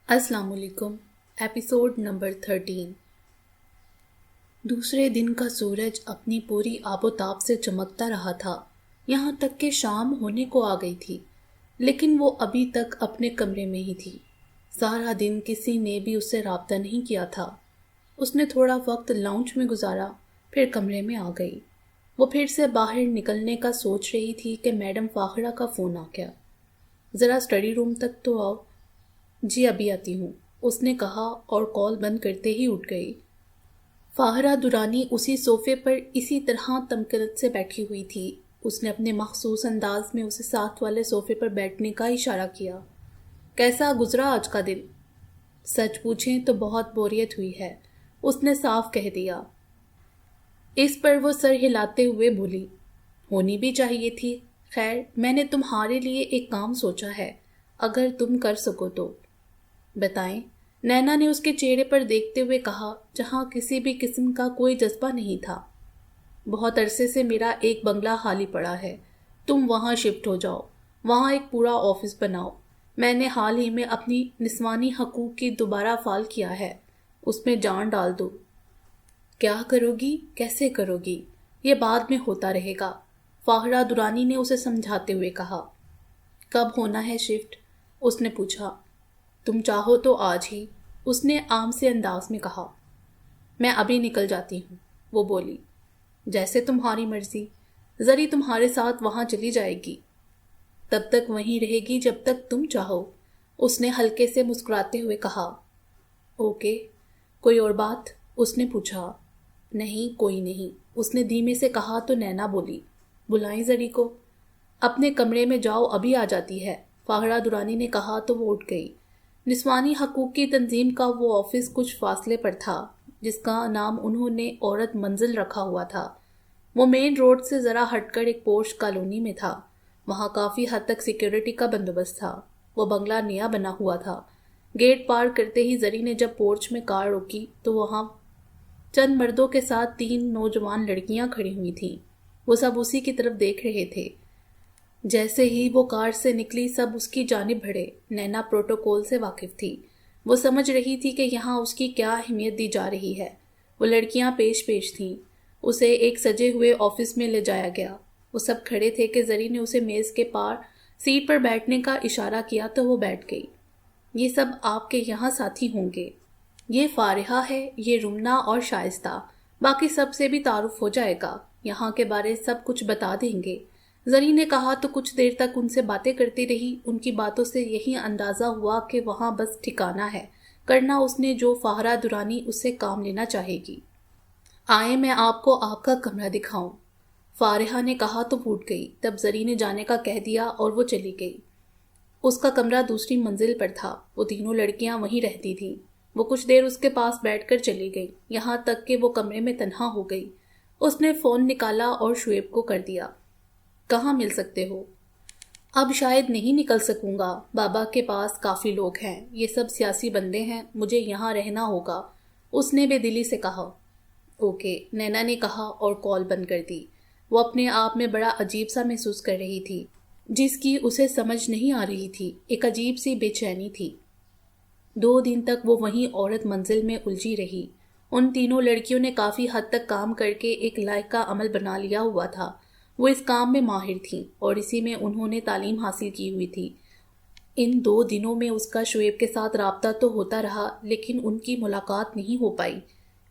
السلام علیکم۔ Episode number 13۔ دوسرے دن کا سورج اپنی پوری آب و تاب سے چمکتا رہا تھا، یہاں تک کہ شام ہونے کو آ گئی تھی، لیکن وہ ابھی تک اپنے کمرے میں ہی تھی۔ سارا دن کسی نے بھی اس سے رابطہ نہیں کیا تھا۔ اس نے تھوڑا وقت لاؤنج میں گزارا، پھر کمرے میں آ گئی۔ وہ پھر سے باہر نکلنے کا سوچ رہی تھی کہ میڈم فاخرہ کا فون آ گیا۔ ذرا اسٹڈی روم تک تو آؤ۔ جی ابھی آتی ہوں، اس نے کہا اور کال بند کرتے ہی اٹھ گئی۔ فاخرہ درانی اسی صوفے پر اسی طرح تمکنت سے بیٹھی ہوئی تھی۔ اس نے اپنے مخصوص انداز میں اسے ساتھ والے صوفے پر بیٹھنے کا اشارہ کیا۔ کیسا گزرا آج کا دن؟ سچ پوچھیں تو بہت بوریت ہوئی ہے، اس نے صاف کہہ دیا۔ اس پر وہ سر ہلاتے ہوئے بولی، ہونی بھی چاہیے تھی۔ خیر، میں نے تمہارے لیے ایک کام سوچا ہے، اگر تم کر سکو تو۔ بتائیں، نینا نے اس کے چہرے پر دیکھتے ہوئے کہا، جہاں کسی بھی قسم کا کوئی جذبہ نہیں تھا۔ بہت عرصے سے میرا ایک بنگلہ خالی پڑا ہے، تم وہاں شفٹ ہو جاؤ، وہاں ایک پورا آفس بناؤ۔ میں نے حال ہی میں اپنی نسوانی حقوق کی دوبارہ فعال کیا ہے، اس میں جان ڈال دو۔ کیا کرو گی، کیسے کرو گی، یہ بعد میں ہوتا رہے گا، فاخرہ درانی نے اسے سمجھاتے ہوئے کہا۔ کب ہونا ہے شفٹ؟ اس نے پوچھا۔ تم چاہو تو آج ہی، اس نے عام سے انداز میں کہا۔ میں ابھی نکل جاتی ہوں، وہ بولی۔ جیسے تمہاری مرضی، زری تمہارے ساتھ وہاں چلی جائے گی۔ تب تک وہیں رہے گی جب تک تم چاہو، اس نے ہلکے سے مسکراتے ہوئے کہا۔ اوکے، کوئی اور بات؟ اس نے پوچھا۔ نہیں کوئی نہیں، اس نے دھیمے سے کہا تو نینا بولی، بلائیں زری کو۔ اپنے کمرے میں جاؤ، ابھی آ جاتی ہے، فاخرہ درانی نے کہا تو وہ اٹھ گئی۔ نسوانی حقوق کی تنظیم کا وہ آفس کچھ فاصلے پر تھا، جس کا نام انہوں نے عورت منزل رکھا ہوا تھا۔ وہ مین روڈ سے ذرا ہٹ کر ایک پوش کالونی میں تھا، وہاں کافی حد تک سیکیورٹی کا بندوبست تھا۔ وہ بنگلہ نیا بنا ہوا تھا۔ گیٹ پار کرتے ہی زری نے جب پورچ میں کار روکی تو وہاں چند مردوں کے ساتھ 3 نوجوان لڑکیاں کھڑی ہوئی تھیں۔ وہ سب اسی کی طرف دیکھ رہے تھے۔ جیسے ہی وہ کار سے نکلی سب اس کی جانب بڑھے۔ نینا پروٹوکول سے واقف تھی، وہ سمجھ رہی تھی کہ یہاں اس کی کیا اہمیت دی جا رہی ہے۔ وہ لڑکیاں پیش تھیں۔ اسے ایک سجے ہوئے آفس میں لے جایا گیا۔ وہ سب کھڑے تھے کہ زری نے اسے میز کے پار سیٹ پر بیٹھنے کا اشارہ کیا تو وہ بیٹھ گئی۔ یہ سب آپ کے یہاں ساتھی ہوں گے، یہ فارحہ ہے، یہ رمنا اور شائستہ، باقی سب سے بھی تعارف ہو جائے گا، یہاں کے بارے سب کچھ بتا دیں گے۔ زری نے کہا تو کچھ دیر تک ان سے باتیں کرتی رہی۔ ان کی باتوں سے یہی اندازہ ہوا کہ وہاں بس ٹھکانا ہے، کرنا اس نے جو فاخرہ درانی اس سے کام لینا چاہے گی۔ آئیں میں آپ کو آپ کا کمرہ دکھاؤں، فارحہ نے کہا تو اٹھ گئی۔ تب زری نے جانے کا کہہ دیا اور وہ چلی گئی۔ اس کا کمرہ دوسری منزل پر تھا، وہ تینوں لڑکیاں وہیں رہتی تھیں۔ وہ کچھ دیر اس کے پاس بیٹھ کر چلی گئی، یہاں تک کہ وہ کمرے میں تنہا ہو گئی۔ اس نے فون نکالا اور شعیب کو کر دیا۔ کہاں مل سکتے ہو؟ اب شاید نہیں نکل سکوں گا، بابا کے پاس کافی لوگ ہیں، یہ سب سیاسی بندے ہیں، مجھے یہاں رہنا ہوگا، اس نے بے دلی سے کہا۔ اوکے، نینا نے کہا اور کال بند کر دی۔ وہ اپنے آپ میں بڑا عجیب سا محسوس کر رہی تھی، جس کی اسے سمجھ نہیں آ رہی تھی، ایک عجیب سی بے چینی تھی۔ 2 دن تک وہ وہیں عورت منزل میں الجھی رہی۔ ان تینوں لڑکیوں نے کافی حد تک کام کر کے ایک لائق عمل بنا لیا ہوا تھا۔ وہ اس کام میں ماہر تھیں اور اسی میں انہوں نے تعلیم حاصل کی ہوئی تھی۔ ان 2 دنوں میں اس کا شعیب کے ساتھ رابطہ تو ہوتا رہا، لیکن ان کی ملاقات نہیں ہو پائی۔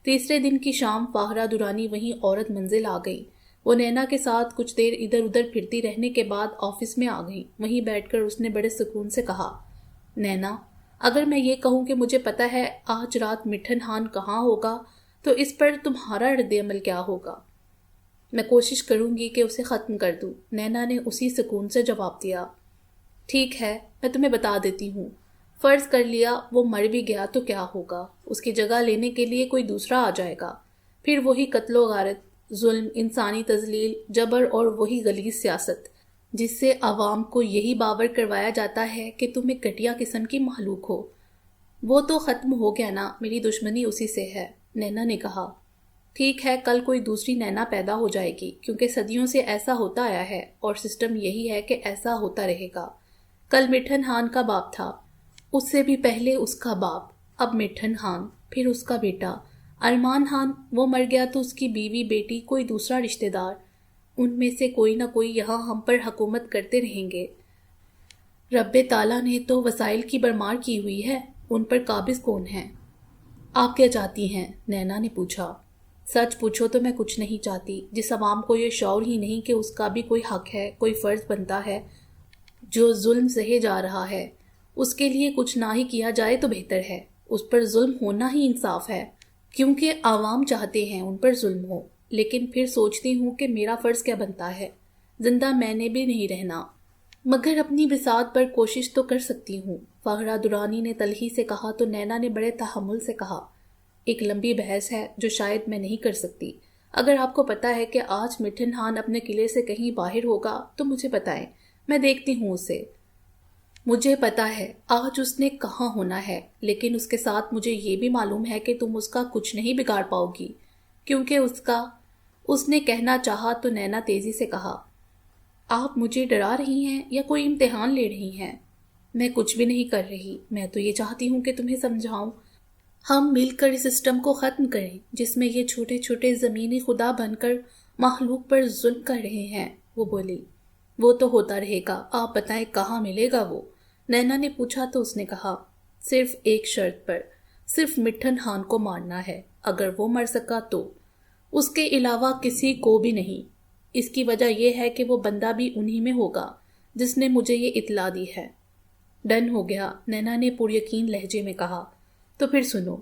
تیسرے دن کی شام فاخرہ درانی وہیں عورت منزل آ گئی۔ وہ نینا کے ساتھ کچھ دیر ادھر ادھر پھرتی رہنے کے بعد آفس میں آ گئی۔ وہیں بیٹھ کر اس نے بڑے سکون سے کہا، نینا، اگر میں یہ کہوں کہ مجھے پتہ ہے آج رات مٹھن ہان کہاں ہوگا تو اس پر تمہارا رد عمل کیا ہوگا؟ میں کوشش کروں گی کہ اسے ختم کر دوں، نینا نے اسی سکون سے جواب دیا۔ ٹھیک ہے، میں تمہیں بتا دیتی ہوں، فرض کر لیا وہ مر بھی گیا تو کیا ہوگا؟ اس کی جگہ لینے کے لیے کوئی دوسرا آ جائے گا، پھر وہی قتل و غارت، ظلم، انسانی تذلیل، جبر اور وہی غلیظ سیاست، جس سے عوام کو یہی باور کروایا جاتا ہے کہ تم ایک گھٹیا قسم کی مخلوق ہو۔ وہ تو ختم ہو گیا نا، میری دشمنی اسی سے ہے، نینا نے کہا۔ ٹھیک ہے، کل کوئی دوسری نینا پیدا ہو جائے گی، کیونکہ صدیوں سے ایسا ہوتا آیا ہے اور سسٹم یہی ہے کہ ایسا ہوتا رہے گا۔ کل مٹھن ہان کا باب تھا، اس سے بھی پہلے اس کا باپ، اب مٹھن خان، پھر اس کا بیٹا ارمان خان، وہ مر گیا تو اس کی بیوی، بیٹی، کوئی دوسرا رشتہ دار، ان میں سے کوئی نہ کوئی یہاں ہم پر حکومت کرتے رہیں گے۔ رب تعالیٰ نے تو وسائل کی بھرمار کی ہوئی ہے، ان پر قابض کون ہے؟ آپ کیا چاہتی ہیں؟ نینا نے پوچھا۔ سچ پوچھو تو میں کچھ نہیں چاہتی۔ جس عوام کو یہ شعور ہی نہیں کہ اس کا بھی کوئی حق ہے، کوئی فرض بنتا ہے، جو ظلم سہے جا رہا ہے، اس کے لیے کچھ نہ ہی کیا جائے تو بہتر ہے۔ اس پر ظلم ہونا ہی انصاف ہے، کیونکہ عوام چاہتے ہیں ان پر ظلم ہو۔ لیکن پھر سوچتی ہوں کہ میرا فرض کیا بنتا ہے؟ زندہ میں نے بھی نہیں رہنا، مگر اپنی بساط پر کوشش تو کر سکتی ہوں۔ فاخرہ درانی نے تلخی سے کہا تو نینا نے بڑے تحمل سے کہا، ایک لمبی بحث ہے جو شاید میں نہیں کر سکتی۔ اگر آپ کو پتا ہے کہ آج مٹھن خان اپنے قلعے سے کہیں باہر ہوگا تو مجھے بتائیں، میں دیکھتی ہوں اسے۔ مجھے پتا ہے آج اس نے کہاں ہونا ہے، لیکن اس کے ساتھ مجھے یہ بھی معلوم ہے کہ تم اس کا کچھ نہیں بگاڑ پاؤ گی، کیونکہ اس نے کہنا چاہا تو نینا تیزی سے کہا، آپ مجھے ڈرا رہی ہیں یا کوئی امتحان لے رہی ہیں؟ میں کچھ بھی نہیں کر رہی، میں تو یہ چاہتی ہوں کہ تمہیں سمجھاؤں۔ ہم مل کر اس سسٹم کو ختم کریں جس میں یہ چھوٹے چھوٹے زمینی خدا بن کر مخلوق پر ظلم کر رہے ہیں۔ وہ بولی، وہ تو ہوتا رہے گا، آپ بتائیں کہاں ملے گا وہ؟ نینا نے پوچھا تو اس نے کہا، صرف ایک شرط پر، صرف مٹھن خان کو مارنا ہے، اگر وہ مر سکا تو، اس کے علاوہ کسی کو بھی نہیں۔ اس کی وجہ یہ ہے کہ وہ بندہ بھی انہی میں ہوگا جس نے مجھے یہ اطلاع دی ہے۔ ڈن ہو گیا، نینا نے پر یقین لہجے میں کہا۔ تو پھر سنو،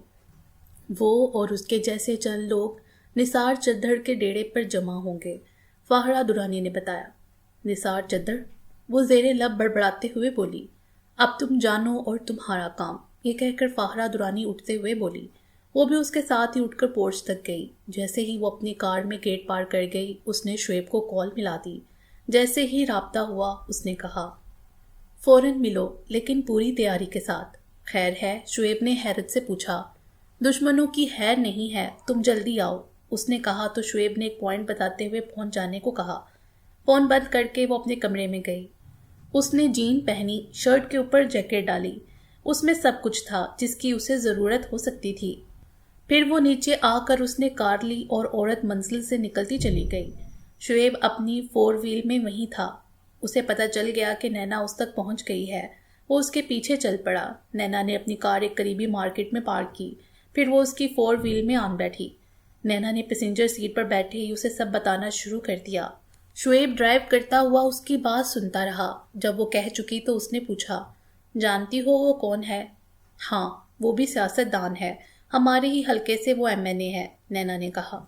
وہ اور اس کے جیسے چند لوگ نثار چدھر کے ڈیرے پر جمع ہوں گے، فاخرہ درانی نے بتایا۔ نثار چدھر؟ وہ زیر لب بڑبڑاتے ہوئے بولی۔ اب تم جانو اور تمہارا کام، یہ کہہ کر فاخرہ درانی اٹھتے ہوئے بولی۔ وہ بھی اس کے ساتھ ہی اٹھ کر پورچ تک گئی۔ جیسے ہی وہ اپنی کار میں گیٹ پار کر گئی، اس نے شعیب کو کال ملا دی۔ جیسے ہی رابطہ ہوا، اس نے کہا، فوراً ملو، لیکن پوری تیاری کے ساتھ۔ خیر ہے؟ شعیب نے حیرت سے پوچھا۔ دشمنوں کی خیر نہیں ہے، تم جلدی آؤ، اس نے کہا تو شعیب نے ایک پوائنٹ بتاتے ہوئے فون جانے کو کہا۔ فون بند کر کے وہ اپنے کمرے میں گئی۔ اس نے جین پہنی، شرٹ کے اوپر جیکٹ ڈالی، اس میں سب کچھ تھا جس کی اسے ضرورت ہو سکتی تھی۔ پھر وہ نیچے آ کر اس نے کار لی اور عورت منزل سے نکلتی چلی گئی۔ شعیب اپنی 4 وہیل میں وہیں تھا۔ اسے پتہ چل گیا کہ نینا اس تک پہنچ گئی ہے۔ وہ اس کے پیچھے چل پڑا۔ نینا نے اپنی کار ایک قریبی مارکیٹ میں پارک کی، پھر وہ اس کی 4 وہیل میں آن بیٹھی۔ نینا نے پیسنجر سیٹ پر بیٹھے ہی اسے سب بتانا شروع کر دیا۔ شعیب ڈرائیو کرتا ہوا اس کی بات سنتا رہا۔ جب وہ کہہ چکی تو اس نے پوچھا، جانتی ہو وہ کون ہے؟ ہاں، وہ بھی سیاست دان ہے، ہمارے ہی حلقے سے وہ MNA ہے، نینا نے کہا۔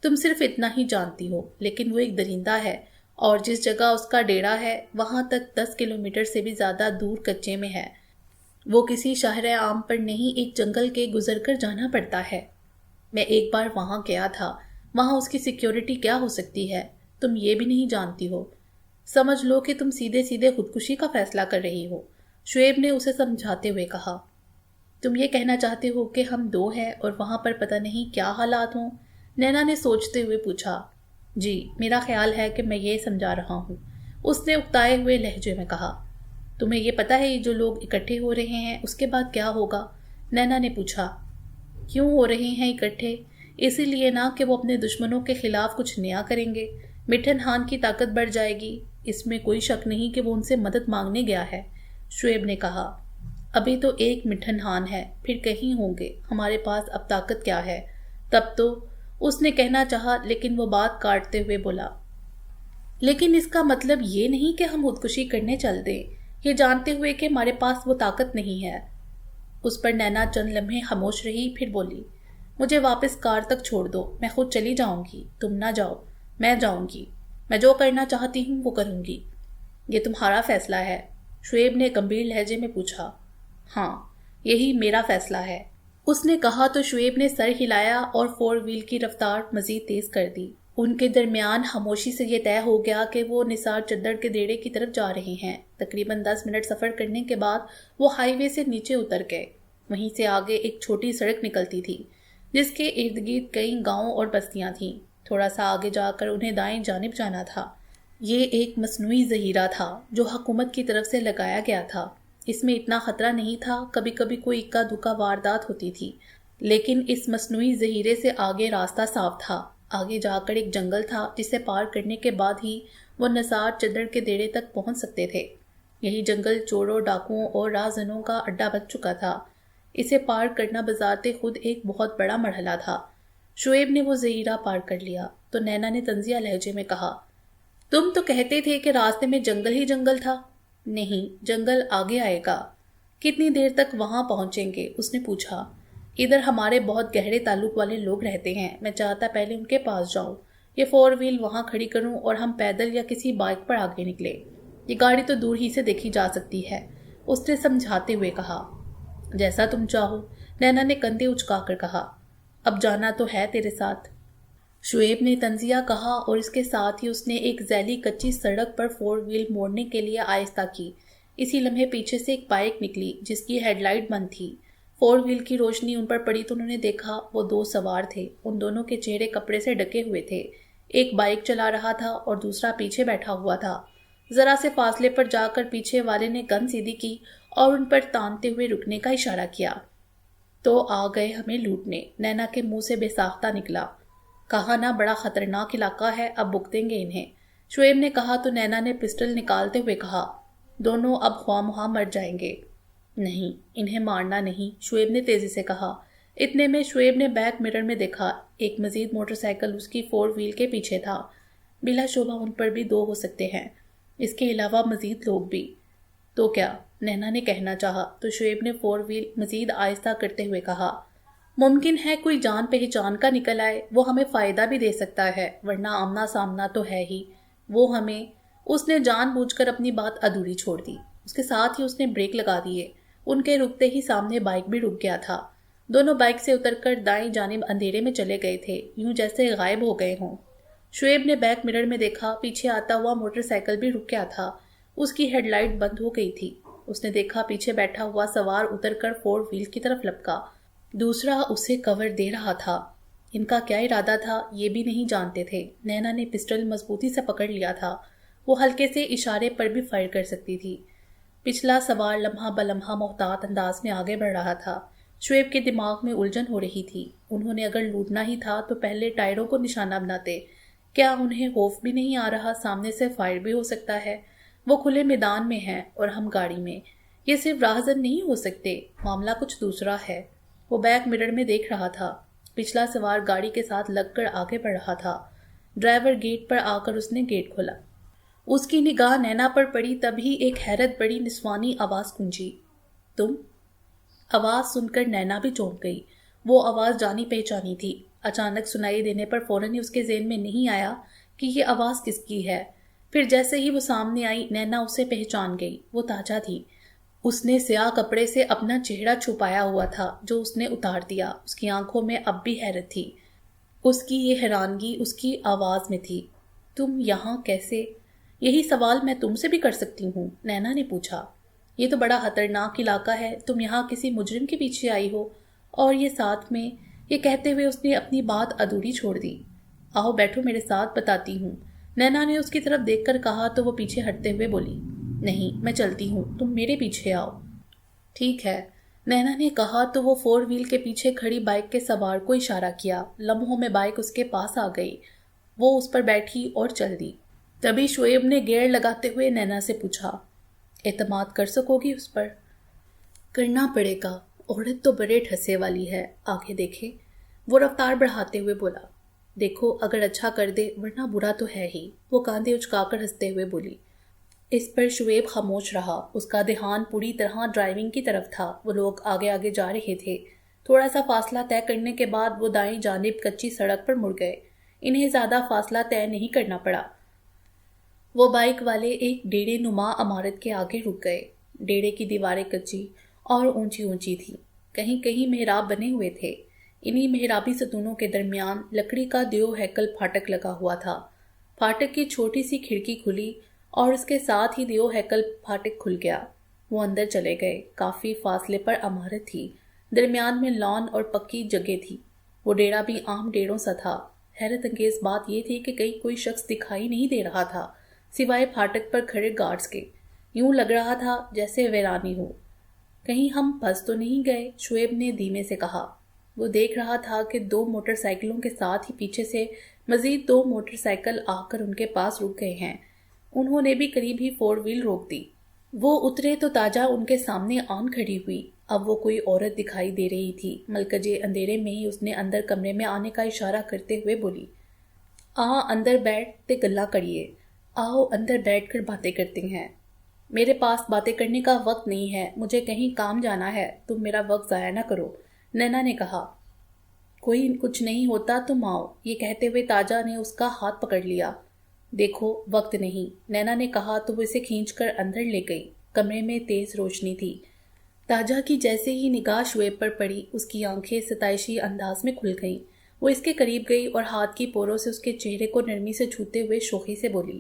تم صرف اتنا ہی جانتی ہو، لیکن وہ ایک درندہ ہے، اور جس جگہ اس کا ڈیرا ہے وہاں تک 10 کلومیٹر سے بھی زیادہ دور کچے میں ہے۔ وہ کسی شہر عام پر نہیں، ایک جنگل کے گزر کر جانا پڑتا ہے۔ میں ایک بار وہاں گیا تھا، وہاں اس کی سیکیورٹی کیا ہو سکتی ہے، تم یہ بھی نہیں جانتی ہو۔ سمجھ لو کہ تم سیدھے سیدھے خودکشی کا فیصلہ کر رہی ہو، شعیب نے اسے سمجھاتے ہوئے کہا۔ تم یہ کہنا چاہتے ہو کہ ہم 2 ہیں اور وہاں پر پتہ نہیں کیا حالات ہوں؟ نینا نے سوچتے ہوئے پوچھا۔ جی، میرا خیال ہے کہ میں یہ سمجھا رہا ہوں، اس نے اکتائے ہوئے لہجے میں کہا۔ تمہیں یہ پتہ ہے جو لوگ اکٹھے ہو رہے ہیں اس کے بعد کیا ہوگا؟ نینا نے پوچھا۔ کیوں ہو رہے ہیں اکٹھے؟ اسی لیے نہ کہ وہ اپنے دشمنوں کے خلاف کچھ نیا کریں گے۔ مٹھن خان کی طاقت بڑھ جائے گی، اس میں کوئی شک نہیں کہ وہ ان سے مدد مانگنے گیا ہے، شعیب نے کہا۔ ابھی تو ایک مٹھن خان ہے، پھر کہیں ہوں گے، ہمارے پاس اب طاقت کیا ہے؟ تب تو اس نے کہنا چاہا، لیکن وہ بات کاٹتے ہوئے بولا، لیکن اس کا مطلب یہ نہیں کہ ہم خودکشی کرنے چل دیں، یہ جانتے ہوئے کہ ہمارے پاس وہ طاقت نہیں ہے۔ اس پر نینا چند لمحے خاموش رہی، پھر بولی، مجھے واپس کار تک چھوڑ دو، میں خود چلی جاؤں گی، تم نہ جاؤ، میں جاؤں گی، میں جو کرنا چاہتی ہوں وہ کروں گی۔ یہ تمہارا فیصلہ ہے، شعیب نے گمبھیر لہجے میں پوچھا۔ ہاں، یہی میرا فیصلہ ہے، اس نے کہا تو شعیب نے سر ہلایا اور 4 وہیل کی رفتار مزید تیز کر دی۔ ان کے درمیان خاموشی سے یہ طے ہو گیا کہ وہ نثار چدھر کے ڈیرے کی طرف جا رہے ہیں۔ تقریباً 10 منٹ سفر کرنے کے بعد وہ ہائی وے سے نیچے اتر گئے۔ وہیں سے آگے ایک چھوٹی سڑک نکلتی تھی جس کے ارد گرد کئی گاؤں اور بستیاں تھیں۔ تھوڑا سا آگے جا کر انہیں دائیں جانب جانا تھا۔ یہ ایک مصنوعی ذخیرہ تھا جو حکومت کی طرف سے لگایا گیا تھا۔ اس میں اتنا خطرہ نہیں تھا، کبھی کبھی کوئی اکا دکا واردات ہوتی تھی، لیکن اس مصنوعی ذخیرے سے آگے راستہ صاف تھا۔ آگے جا کر ایک جنگل تھا جسے پار کرنے کے بعد ہی وہ نثار چدر کے ڈیرے تک پہنچ سکتے تھے۔ یہی جنگل چوروں، ڈاکوؤں اور راہزنوں کا اڈا بن چکا تھا۔ اسے پار کرنا بذات خود ایک بہت بڑا مرحلہ تھا۔ شعیب نے وہ ذخیرہ پار کر لیا تو نینا نے طنزیہ لہجے میں کہا، تم تو کہتے تھے کہ راستے میں جنگل ہی جنگل تھا۔ نہیں، جنگل آگے آئے گا۔ کتنی دیر تک وہاں پہنچیں گے؟ اس نے پوچھا۔ ادھر ہمارے بہت گہرے تعلق والے لوگ رہتے ہیں، میں چاہتا پہلے ان کے پاس جاؤں، یہ 4 وہیل وہاں کھڑی کروں اور ہم پیدل یا کسی بائک پر آگے نکلے۔ یہ گاڑی تو دور ہی سے دیکھی جا سکتی ہے، اس نے سمجھاتے ہوئے کہا۔ جیسا تم چاہو، نینا نے کندھے اچکا کر کہا۔ اب جانا تو ہے تیرے ساتھ، شعیب نے طنزیہ کہا، اور اس کے ساتھ ہی اس نے ایک ذیلی کچی سڑک پر 4 وہیل موڑنے کے لیے آہستہ کی۔ اسی لمحے پیچھے سے ایک بائک نکلی جس کی ہیڈ لائٹ بند تھی۔ 4 وہیل کی روشنی ان پر پڑی تو انہوں نے دیکھا وہ 2 سوار تھے۔ ان دونوں کے چہرے کپڑے سے ڈھکے ہوئے تھے۔ ایک بائک چلا رہا تھا اور دوسرا پیچھے بیٹھا ہوا تھا۔ ذرا سے فاصلے پر جا کر پیچھے والے نے گن سیدھی کی اور ان پر تانتے ہوئے رکنے کا اشارہ کیا۔ تو آ گئے ہمیں لوٹنے، نینا کے منہ سے بے ساختہ نکلا۔ کہا نا بڑا خطرناک علاقہ ہے، اب بک دیں گے انہیں، شعیب نے کہا تو نینا نے پسٹل نکالتے ہوئے کہا، دونوں اب خواہ مخواہ مر جائیں گے۔ نہیں، انہیں مارنا نہیں، شعیب نے تیزی سے کہا۔ اتنے میں شعیب نے بیک مرر میں دیکھا، ایک مزید موٹر سائیکل اس کی 4 وہیل کے پیچھے تھا۔ بلا شبہ ان پر بھی 2 ہو سکتے ہیں، اس کے علاوہ مزید لوگ بھی۔ تو کیا؟ نینا نے کہنا چاہا تو شعیب نے 4 وہیل مزید آہستہ کرتے ہوئے کہا، ممکن ہے کوئی جان پہچان کا نکل آئے، وہ ہمیں فائدہ بھی دے سکتا ہے، ورنہ آمنا سامنا تو ہے ہی، وہ ہمیں۔ اس نے جان بوجھ کر اپنی بات ادھوری چھوڑ دی۔ اس کے ساتھ ہی اس نے بریک لگا دیے۔ ان کے رکتے ہی سامنے بائک بھی رک گیا تھا۔ دونوں بائک سے اتر کر دائیں جانب اندھیرے میں چلے گئے تھے، یوں جیسے غائب ہو گئے ہوں۔ شعیب نے بیک مرر میں دیکھا، پیچھے آتا ہوا موٹر سائیکل بھی رک گیا تھا، اس کی ہیڈ لائٹ بند ہو گئی تھی۔ اس نے دیکھا پیچھے بیٹھا ہوا سوار اتر کر 4 وہیل کی طرف لپکا، دوسرا اسے کور دے رہا تھا۔ ان کا کیا ارادہ تھا یہ بھی نہیں جانتے تھے۔ نینا نے پسٹل مضبوطی سے پکڑ لیا تھا، وہ ہلکے سے اشارے پر بھی فائر کر سکتی تھی۔ پچھلا سوار لمحہ بلمحہ محتاط انداز میں آگے بڑھ رہا تھا۔ شعیب کے دماغ میں الجھن ہو رہی تھی، انہوں نے اگر لوٹنا ہی تھا تو پہلے ٹائروں کو نشانہ بناتے۔ کیا انہیں خوف بھی نہیں آ رہا سامنے سے فائر بھی ہو سکتا ہے؟ وہ کھلے میدان میں ہیں اور ہم گاڑی میں، یہ صرف راہزن نہیں ہو سکتے، معاملہ کچھ دوسرا ہے۔ وہ بیک مرر میں دیکھ رہا تھا، پچھلا سوار گاڑی کے ساتھ لگ کر آگے بڑھ رہا تھا۔ ڈرائیور گیٹ پر آ کر اس نے گیٹ کھولا۔ اس کی نگاہ نینا پر پڑی، تبھی ایک حیرت بڑی نسوانی آواز گونجی، تم؟ آواز سن کر نینا بھی چونک گئی۔ وہ آواز جانی پہچانی تھی۔ اچانک سنائی دینے پر فوراً ہی اس کے ذہن میں نہیں آیا کہ یہ آواز کس کی ہے۔ پھر جیسے ہی وہ سامنے آئی، نینا اسے پہچان گئی۔ وہ تاجہ تھی۔ اس نے سیاہ کپڑے سے اپنا چہرہ چھپایا ہوا تھا جو اس نے اتار دیا۔ اس کی آنکھوں میں اب بھی حیرت تھی۔ اس کی یہ حیرانگی اس کی آواز میں تھی۔ تم یہاں کیسے؟ یہی سوال میں تم سے بھی کر سکتی ہوں، نینا نے پوچھا۔ یہ تو بڑا خطرناک علاقہ ہے، تم یہاں کسی مجرم کے پیچھے آئی ہو، اور یہ ساتھ میں، یہ کہتے ہوئے اس نے اپنی بات ادھوری چھوڑ دی۔ آؤ بیٹھو میرے ساتھ، بتاتی ہوں، نینا نے اس کی طرف دیکھ کر کہا تو وہ پیچھے ہٹتے ہوئے بولی، نہیں میں چلتی ہوں، تم میرے پیچھے آؤ۔ ٹھیک ہے، نینا نے کہا تو وہ 4 وہیل کے پیچھے کھڑی بائک کے سوار کو اشارہ کیا۔ لمحوں میں بائک اس کے پاس آ گئی، وہ اس پر بیٹھی اور چل دی۔ تبھی شعیب نے گیئر لگاتے ہوئے نینا سے پوچھا، اعتماد کر سکو گی اس پر؟ کرنا پڑے گا، عورت تو بڑے ٹھسے والی ہے، آگے دیکھے، وہ رفتار بڑھاتے ہوئے بولا۔ دیکھو اگر اچھا کر دے ورنہ برا تو ہے ہی، وہ کاندھے اچکا کر ہنستے ہوئے بولی۔ اس پر شعیب خاموش رہا، اس کا دھیان پوری طرح ڈرائیونگ کی طرف تھا۔ وہ لوگ آگے آگے جا رہے تھے۔ تھوڑا سا فاصلہ طے کرنے کے بعد وہ دائیں جانب کچی سڑک پر مڑ گئے۔ انہیں زیادہ فاصلہ طے نہیں کرنا پڑا۔ وہ بائک والے ایک ڈیڑے نما عمارت کے آگے رک گئے۔ ڈیڑے کی دیواریں کچی اور اونچی اونچی تھیں، کہیں کہیں محراب بنے ہوئے تھے۔ انہی محرابی ستونوں کے درمیان لکڑی کا دیو ہیکل پھاٹک لگا ہوا تھا۔ پھاٹک کی چھوٹی سی کھڑکی کھلی اور اس کے ساتھ ہی دیو ہیکل پھاٹک کھل گیا۔ وہ اندر چلے گئے۔ کافی فاصلے پر عمارت تھی، درمیان میں لان اور پکی جگہ تھی۔ وہ ڈیرا بھی عام ڈیروں سا تھا۔ حیرت انگیز بات یہ تھی کہ کہیں کوئی شخص دکھائی نہیں دے رہا تھا سوائے پھاٹک پر کھڑے گارڈز کے۔ یوں لگ رہا تھا جیسے ویرانی ہو۔ کہیں ہم پھنس تو نہیں گئے؟ شعیب نے دھیمے سے کہا۔ وہ دیکھ رہا تھا کہ 2 موٹر سائیکلوں کے ساتھ ہی پیچھے سے مزید 2 موٹر سائیکل آ کر ان کے پاس رک گئے ہیں۔ انہوں نے بھی قریب ہی 4 وہیل روک دی۔ وہ اترے تو تاجہ ان کے سامنے آن کھڑی ہوئی۔ اب وہ کوئی عورت دکھائی دے رہی تھی۔ ملکجے اندھیرے میں ہی اس نے اندر کمرے میں آنے کا اشارہ کرتے ہوئے بولی، اندر بیٹھ تے گلا کریے، آؤ اندر بیٹھ کر باتیں کرتے ہیں۔ میرے پاس باتیں کرنے کا وقت نہیں ہے، مجھے کہیں کام جانا ہے، تم میرا وقت ضائع نہ کرو، نینا نے کہا۔ کوئی کچھ نہیں ہوتا تم آؤ، یہ کہتے ہوئے تاجہ نے اس کا ہاتھ پکڑ لیا۔ دیکھو وقت نہیں، نینا نے کہا تو وہ اسے کھینچ کر اندر لے گئی۔ کمرے میں تیز روشنی تھی۔ تاجہ کی جیسے ہی نگاہ شعیب پر پڑی، اس کی آنکھیں ستائشی انداز میں کھل گئیں۔ وہ اس کے قریب گئی اور ہاتھ کی پوروں سے اس کے چہرے کو نرمی سے چھوتے ہوئے شوخی سے بولی،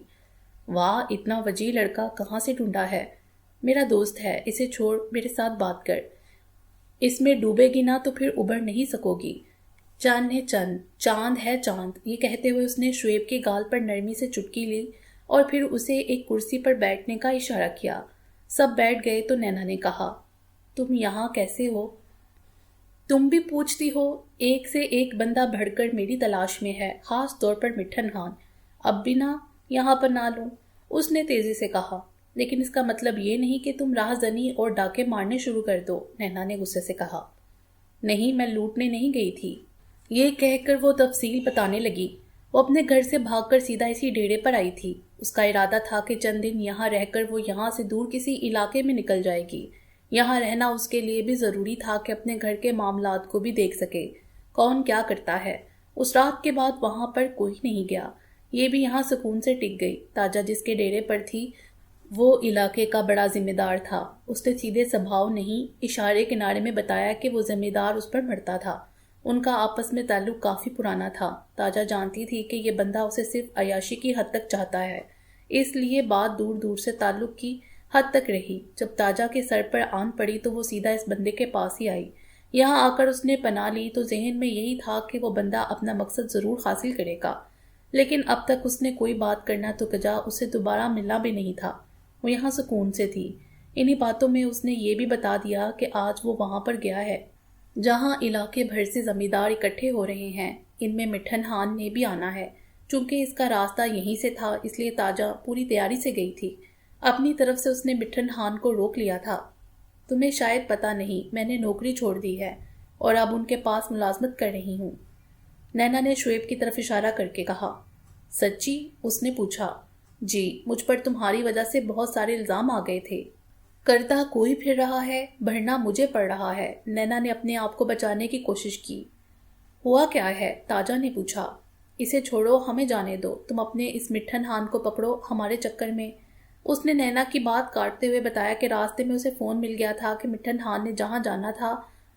واہ اتنا وجیح لڑکا کہاں سے ڈھونڈا ہے؟ میرا دوست ہے، اسے چھوڑ، میرے ساتھ بات کر۔ اس میں ڈوبے گی نہ تو پھر ابھر نہیں سکو گی۔ چاند ہے چند، چاند ہے چاند، یہ کہتے ہوئے اس نے شعیب کے گال پر نرمی سے چٹکی لی اور پھر اسے ایک کرسی پر بیٹھنے کا اشارہ کیا۔ سب بیٹھ گئے تو نینا نے کہا، تم یہاں کیسے ہو؟ تم بھی پوچھتی ہو؟ ایک سے ایک بندہ بڑھ کر میری تلاش میں ہے، خاص طور پر مٹھن خان۔ اب بھی نہ یہاں پر نہ لوں، اس نے تیزی سے کہا۔ لیکن اس کا مطلب یہ نہیں کہ تم راہ زنی اور ڈاکے مارنے شروع کر دو، نینا نے غصے سے کہا۔ نہیں، میں لوٹنے نہیں گئی تھی، یہ کہہ کر وہ تفصیل بتانے لگی۔ وہ اپنے گھر سے بھاگ کر سیدھا اسی ڈیرے پر آئی تھی۔ اس کا ارادہ تھا کہ چند دن یہاں رہ کر وہ یہاں سے دور کسی علاقے میں نکل جائے گی۔ یہاں رہنا اس کے لیے بھی ضروری تھا کہ اپنے گھر کے معاملات کو بھی دیکھ سکے، کون کیا کرتا ہے۔ اس رات کے بعد وہاں پر کوئی نہیں گیا۔ یہ بھی یہاں سکون سے ٹک گئی۔ تاجہ جس کے ڈیرے پر تھی وہ علاقے کا بڑا ذمہ دار تھا۔ اس نے سیدھے سبھاؤ نہیں، اشارے کنارے میں بتایا کہ وہ ذمہ دار اس پر مرتا تھا۔ ان کا آپس میں تعلق کافی پرانا تھا۔ تاجہ جانتی تھی کہ یہ بندہ اسے صرف عیاشی کی حد تک چاہتا ہے، اس لیے بات دور دور سے تعلق کی حد تک رہی۔ جب تاجہ کے سر پر آن پڑی تو وہ سیدھا اس بندے کے پاس ہی آئی۔ یہاں آ کر اس نے پناہ لی تو ذہن میں یہی تھا کہ وہ بندہ اپنا مقصد ضرور حاصل کرے گا، لیکن اب تک اس نے کوئی بات کرنا تو کجا اسے دوبارہ ملنا بھی نہیں تھا۔ وہ یہاں سکون سے تھی۔ انہی باتوں میں اس نے یہ بھی بتا دیا کہ آج وہ وہاں پر گیا ہے جہاں علاقے بھر سے زمیندار اکٹھے ہو رہے ہیں۔ ان میں مٹھن خان نے بھی آنا ہے۔ چونکہ اس کا راستہ یہیں سے تھا اس لیے تاجہ پوری تیاری سے گئی تھی۔ اپنی طرف سے اس نے مٹھن خان کو روک لیا تھا۔ تمہیں شاید پتہ نہیں، میں نے نوکری چھوڑ دی ہے اور اب ان کے پاس ملازمت کر رہی ہوں، نینا نے شعیب کی طرف اشارہ کر کے کہا۔ سچی؟ اس نے پوچھا۔ جی، مجھ پر تمہاری وجہ سے بہت سارے الزام آ گئے تھے۔ کرتا کوئی پھر رہا ہے، بھرنا مجھے پڑ رہا ہے، نینا نے اپنے آپ کو بچانے کی کوشش کی۔ ہوا کیا ہے؟ تاجہ نے پوچھا۔ اسے چھوڑو، ہمیں جانے دو، تم اپنے اس مٹھن خان کو پکڑو ہمارے چکر میں۔ اس نے نینا کی بات کاٹتے ہوئے بتایا کہ راستے میں اسے فون مل گیا تھا کہ مٹھن خان نے جہاں جانا تھا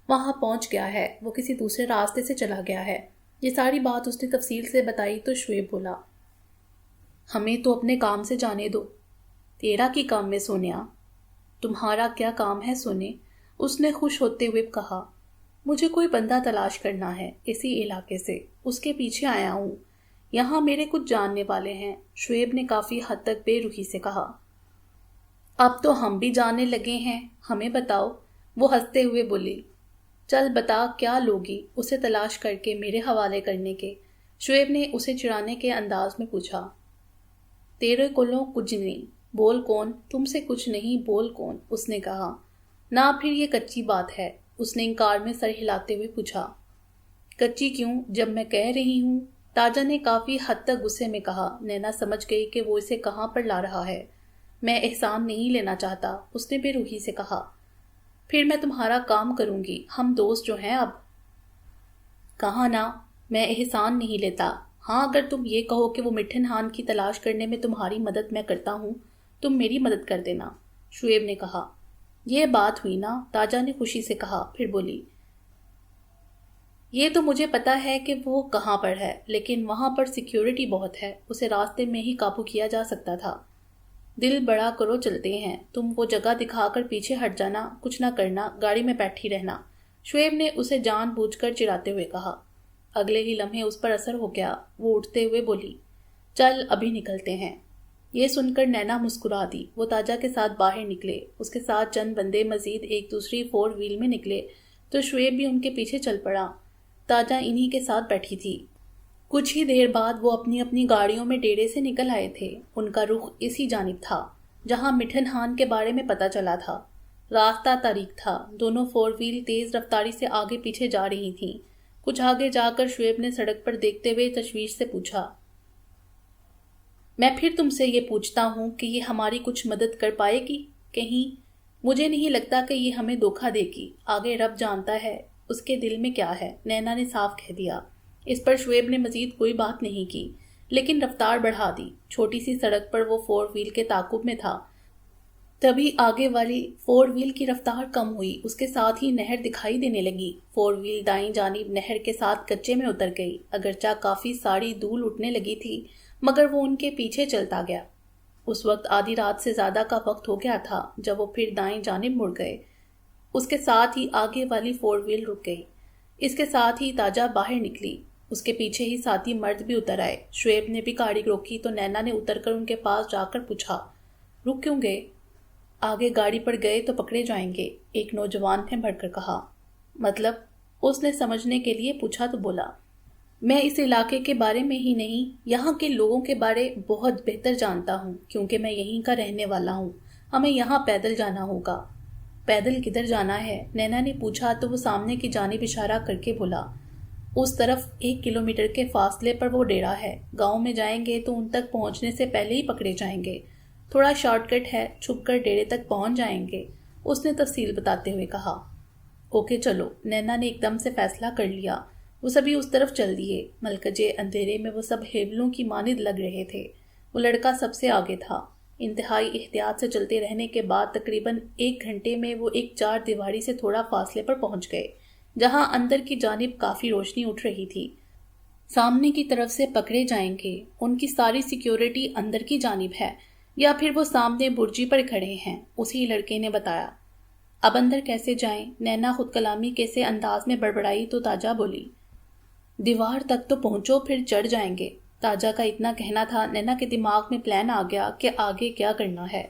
وہاں پہنچ گیا ہے، وہ کسی دوسرے راستے سے چلا گیا ہے۔ یہ ساری بات اس نے تفصیل سے بتائی تو شعیب بولا، ہمیں تو اپنے کام سے جانے دو۔ تیرا کی کام میں سونیا؟ تمہارا کیا کام ہے سونے؟ اس نے خوش ہوتے ہوئے کہا، مجھے کوئی بندہ تلاش کرنا ہے اسی علاقے سے، اس کے پیچھے آیا ہوں، یہاں میرے کچھ جاننے والے ہیں، شعیب نے کافی حد تک بے رخی سے کہا۔ اب تو ہم بھی جاننے لگے ہیں، ہمیں بتاؤ، وہ ہنستے ہوئے بولی۔ چل بتا کیا لوگی اسے تلاش کر کے میرے حوالے کرنے کے؟ شعیب نے اسے چڑھانے کے انداز میں پوچھا۔ تیرے کولوں کچھ نہیں، بول کون؟ تم سے کچھ نہیں، بول کون؟ اس نے کہا۔ نہ پھر یہ کچی بات ہے، اس نے انکار میں سر ہلاتے ہوئے پوچھا۔ کچی کیوں جب میں کہہ رہی ہوں؟ تاجہ نے کافی حد تک غصے میں کہا۔ نینا سمجھ گئی کہ وہ اسے کہاں پر لا رہا ہے۔ میں احسان نہیں لینا چاہتا، اس نے بے رخی سے کہا۔ پھر میں تمہارا کام کروں گی، ہم دوست جو ہیں اب۔ کہاں نہ، میں احسان نہیں لیتا۔ ہاں اگر تم یہ کہو کہ وہ مٹھن خان کی تلاش کرنے میں تمہاری مدد میں کرتا ہوں، تم میری مدد کر دینا، شعیب نے کہا۔ یہ بات ہوئی نا، تاجہ نے خوشی سے کہا، پھر بولی۔ یہ تو مجھے پتا ہے کہ وہ کہاں پر ہے، لیکن وہاں پر سیکیورٹی بہت ہے، اسے راستے میں ہی قابو کیا جا سکتا تھا۔ دل بڑا کرو، چلتے ہیں، تم وہ جگہ دکھا کر پیچھے ہٹ جانا، کچھ نہ کرنا، گاڑی میں بیٹھی رہنا، شعیب نے اسے جان بوجھ کر چڑھاتے ہوئے کہا۔ اگلے ہی لمحے اس پر اثر ہو گیا، وہ اٹھتے ہوئے بولی، چل ابھی نکلتے ہیں۔ یہ سن کر نینا مسکرا دی۔ وہ تاجا کے ساتھ باہر نکلے۔ اس کے ساتھ چند بندے مزید ایک دوسری 4 وہیل میں نکلے تو شعیب بھی ان کے پیچھے چل پڑا۔ تاجا انہی کے ساتھ بیٹھی تھی۔ کچھ ہی دیر بعد وہ اپنی اپنی گاڑیوں میں ڈیرے سے نکل آئے تھے۔ ان کا رخ اسی جانب تھا جہاں مٹھن خان کے بارے میں پتہ چلا تھا۔ راستہ تاریک تھا۔ دونوں 4 وہیل تیز رفتاری سے آگے پیچھے جا رہی تھیں۔ کچھ آگے جا کر شعیب نے سڑک پر دیکھتے ہوئے تشویش سے پوچھا، میں پھر تم سے یہ پوچھتا ہوں کہ یہ ہماری کچھ مدد کر پائے گی؟ کہیں مجھے نہیں لگتا کہ یہ ہمیں دھوکہ دے گی۔ آگے رب جانتا ہے اس کے دل میں کیا ہے، نینا نے صاف کہہ دیا۔ اس پر شعیب نے مزید کوئی بات نہیں کی، لیکن رفتار بڑھا دی۔ چھوٹی سی سڑک پر وہ 4 وہیل کے تعاقب میں تھا۔ تبھی آگے والی 4 وہیل کی رفتار کم ہوئی۔ اس کے ساتھ ہی نہر دکھائی دینے لگی۔ 4 وہیل دائیں جانب نہر کے ساتھ کچے میں اتر گئی۔ اگرچہ کافی ساری دھول اٹھنے لگی تھی مگر وہ ان کے پیچھے چلتا گیا۔ اس وقت آدھی رات سے زیادہ کا وقت ہو گیا تھا جب وہ پھر دائیں جانب مڑ گئے۔ اس کے ساتھ ہی آگے والی 4 وہیل رک گئی۔ اس کے ساتھ ہی تاجا باہر نکلی۔ اس کے پیچھے ہی ساتھی مرد بھی اتر آئے۔ شعیب نے بھی گاڑی روکی تو نینا نے اتر کر ان کے پاس جا کر پوچھا، رک کیوں گئے؟ آگے گاڑی پر گئے تو پکڑے جائیں گے، ایک نوجوان نے بڑھ کر کہا۔ مطلب؟ اس نے سمجھنے کے لیے پوچھا تو بولا، میں اس علاقے کے بارے میں ہی نہیں، یہاں کے لوگوں کے بارے بہت بہتر جانتا ہوں کیونکہ میں یہیں کا رہنے والا ہوں۔ ہمیں یہاں پیدل جانا ہوگا۔ پیدل کدھر جانا ہے؟ نینا نے پوچھا تو وہ سامنے کی جانب اشارہ کر کے بولا، اس طرف 1 کلومیٹر کے فاصلے پر وہ ڈیرا ہے۔ گاؤں میں جائیں گے تو ان تک پہنچنے سے پہلے ہی پکڑے جائیں گے۔ تھوڑا شارٹ کٹ ہے، چھپ کر ڈیرے تک پہنچ جائیں گے، اس نے تفصیل بتاتے ہوئے کہا۔ اوکے چلو، نینا نے ایک دم سے فیصلہ کر لیا۔ وہ سبھی اس طرف چل دیے۔ ملکجے اندھیرے میں وہ سب ہیبلوں کی مانند لگ رہے تھے۔ وہ لڑکا سب سے آگے تھا۔ انتہائی احتیاط سے چلتے رہنے کے بعد تقریباً 1 گھنٹے میں وہ ایک 4 دیواری سے تھوڑا فاصلے پر پہنچ گئے جہاں اندر کی جانب کافی روشنی اٹھ رہی تھی۔ سامنے کی طرف سے پکڑے جائیں گے، ان کی ساری سیکیورٹی اندر کی جانب ہے، یا پھر وہ سامنے برجی پر کھڑے ہیں، اسی لڑکے نے بتایا۔ اب اندر کیسے جائیں؟ نینا خود کلامی کیسے انداز میں بڑبڑائی تو تاجا بولی، دیوار تک تو پہنچو پھر چڑھ جائیں گے۔ تاجا کا اتنا کہنا تھا، نینا کے دماغ میں پلان آ گیا کہ آگے کیا کرنا ہے۔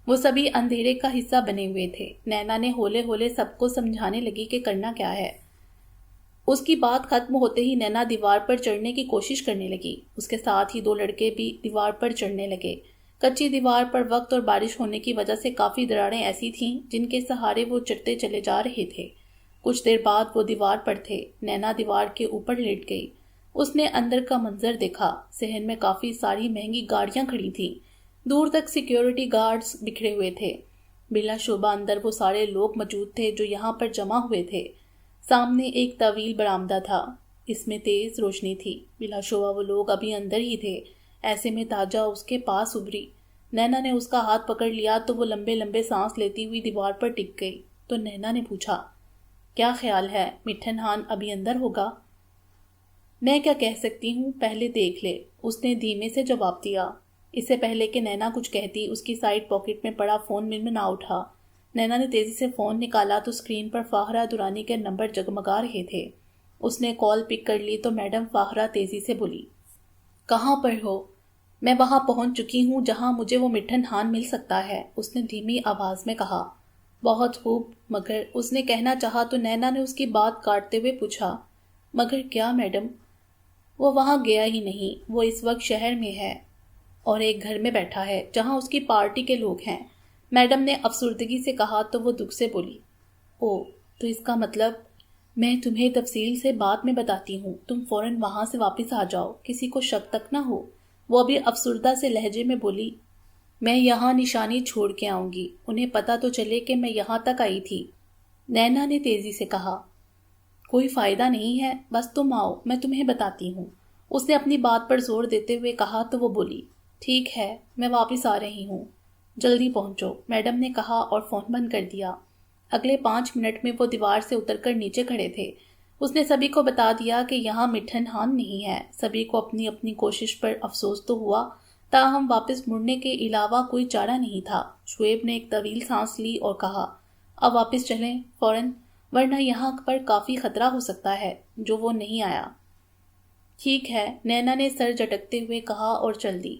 وہ سبھی اندھیرے کا حصہ بنے ہوئے تھے۔ نینا نے ہولے ہولے سب کو سمجھانے لگی کہ کرنا کیا ہے۔ اس کی بات ختم ہوتے ہی نینا دیوار پر چڑھنے کی کوشش کرنے لگی۔ اس کے ساتھ ہی 2 لڑکے بھی دیوار پر چڑھنے لگے۔ کچی دیوار پر وقت اور بارش ہونے کی وجہ سے کافی دراڑیں ایسی تھیں جن کے سہارے وہ چڑھتے چلے جا رہے تھے۔ کچھ دیر بعد وہ دیوار پر تھے۔ نینا دیوار کے اوپر لیٹ گئی۔ اس نے اندر کا منظر دیکھا۔ صحن میں کافی ساری مہنگی گاڑیاں کھڑی تھیں۔ دور تک سیکیورٹی گارڈز بکھرے ہوئے تھے۔ بلا شبہ اندر وہ سارے لوگ موجود تھے جو یہاں پر جمع ہوئے تھے۔ سامنے ایک طویل برآمدہ تھا، اس میں تیز روشنی تھی۔ بلا شبہ وہ لوگ ابھی اندر ہی تھے۔ ایسے میں تاجا اس کے پاس ابھری۔ نینا نے اس کا ہاتھ پکڑ لیا تو وہ لمبے لمبے سانس لیتی ہوئی دیوار پر ٹک گئی۔ تو نینا نے پوچھا، کیا خیال ہے مٹھن خان ابھی اندر ہوگا؟ میں کیا کہہ سکتی ہوں، پہلے دیکھ لے، اس نے دھیمے سے جواب دیا۔ اس سے پہلے کہ نینا کچھ کہتی، اس کی سائیڈ پاکٹ میں پڑا فون منمنا اٹھا۔ نینا نے تیزی سے فون نکالا تو اسکرین پر فاخرہ درانی کے نمبر جگمگا رہے تھے۔ اس نے کال پک کر لی تو میڈم فاخرہ تیزی سے بولی، کہاں پر ہو؟ میں وہاں پہنچ چکی ہوں جہاں مجھے وہ مٹھن خان مل سکتا ہے، اس نے دھیمی آواز میں کہا۔ بہت خوب، مگر اس نے کہنا چاہا تو نینا نے اس کی بات کاٹتے ہوئے پوچھا، مگر کیا میڈم؟ وہ وہاں گیا ہی نہیں، وہ اس وقت شہر میں ہے اور ایک گھر میں بیٹھا ہے جہاں اس کی پارٹی کے لوگ ہیں، میڈم نے افسردگی سے کہا تو وہ دکھ سے بولی۔ او، تو اس کا مطلب؟ میں تمہیں تفصیل سے بعد میں بتاتی ہوں، تم فوراً وہاں سے واپس آ جاؤ، کسی کو شک تک نہ ہو، وہ ابھی افسردہ سے لہجے میں بولی۔ میں یہاں نشانی چھوڑ کے آؤں گی، انہیں پتہ تو چلے کہ میں یہاں تک آئی تھی، نینا نے تیزی سے کہا۔ کوئی فائدہ نہیں ہے، بس تم آؤ، میں تمہیں بتاتی ہوں، اس نے اپنی بات پر زور دیتے ہوئے کہا تو وہ بولی، ٹھیک ہے، میں واپس آ رہی ہوں، جلدی پہنچو، میڈم نے کہا اور فون بند کر دیا۔ اگلے 5 منٹ میں وہ دیوار سے اتر کر نیچے کھڑے تھے۔ اس نے سبھی کو بتا دیا کہ یہاں مٹھن خان نہیں ہے۔ سبھی کو اپنی اپنی کوشش پر افسوس تو ہوا، تاہم واپس مڑنے کے علاوہ کوئی چارہ نہیں تھا۔ شعیب نے ایک طویل سانس لی اور کہا، اب واپس چلیں فوراً، ورنہ یہاں پر کافی خطرہ ہو سکتا ہے، جو وہ نہیں آیا۔ ٹھیک ہے، نینا نے سر جھٹکتے ہوئے کہا اور چل دی۔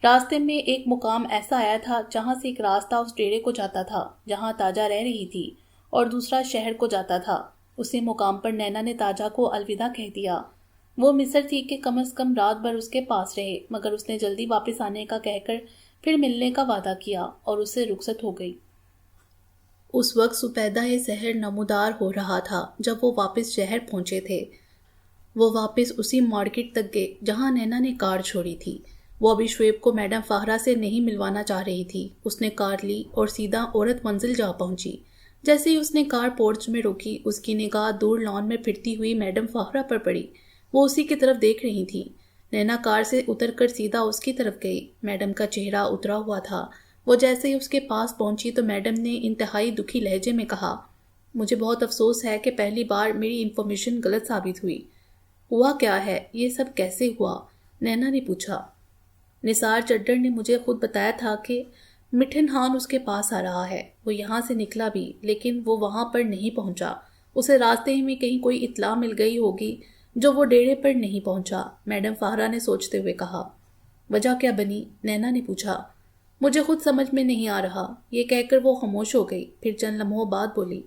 راستے میں ایک مقام ایسا آیا تھا جہاں سے ایک راستہ اس ڈیرے کو جاتا تھا جہاں تاجہ رہ رہی تھی اور دوسرا شہر کو جاتا تھا۔ اسی مقام پر نینا نے تاجہ کو الوداع کہہ دیا۔ وہ مصر تھی کہ کم از کم رات بھر اس کے پاس رہے، مگر اس نے جلدی واپس آنے کا کہہ کر پھر ملنے کا وعدہ کیا اور اس سے رخصت ہو گئی۔ اس وقت سپیدہ سحر نمودار ہو رہا تھا جب وہ واپس شہر پہنچے تھے۔ وہ واپس اسی مارکیٹ تک گئے جہاں نینا نے کار چھوڑی تھی۔ وہ ابھی شعیب کو میڈم فاہرہ سے نہیں ملوانا چاہ رہی تھی۔ اس نے کار لی اور سیدھا عورت منزل جا پہنچی۔ جیسے ہی اس نے کار پورچ میں روکی، اس کی نگاہ دور لان میں پھرتی ہوئی میڈم فاہرہ پر پڑی۔ وہ اسی کی طرف دیکھ رہی تھی۔ نینا کار سے اتر کر سیدھا اس کی طرف گئی۔ میڈم کا چہرہ اترا ہوا تھا۔ وہ جیسے ہی اس کے پاس پہنچی تو میڈم نے انتہائی دکھی لہجے میں کہا، مجھے بہت افسوس ہے کہ پہلی بار میری انفارمیشن غلط ثابت ہوئی۔ ہوا کیا ہے؟ یہ سب کیسے ہوا؟ نینا نے پوچھا۔ نثار چڈر نے مجھے خود بتایا تھا کہ مٹھن خان اس کے پاس آ رہا ہے۔ وہ یہاں سے نکلا بھی، لیکن وہ وہاں پر نہیں پہنچا۔ اسے راستے میں کہیں کوئی اطلاع مل گئی ہوگی جو وہ ڈیرے پر نہیں پہنچا، میڈم فاہرہ نے سوچتے ہوئے کہا۔ وجہ کیا بنی؟ نینا نے پوچھا۔ مجھے خود سمجھ میں نہیں آ رہا، یہ کہہ کر وہ خاموش ہو گئی، پھر چند لمحوں بعد بولی،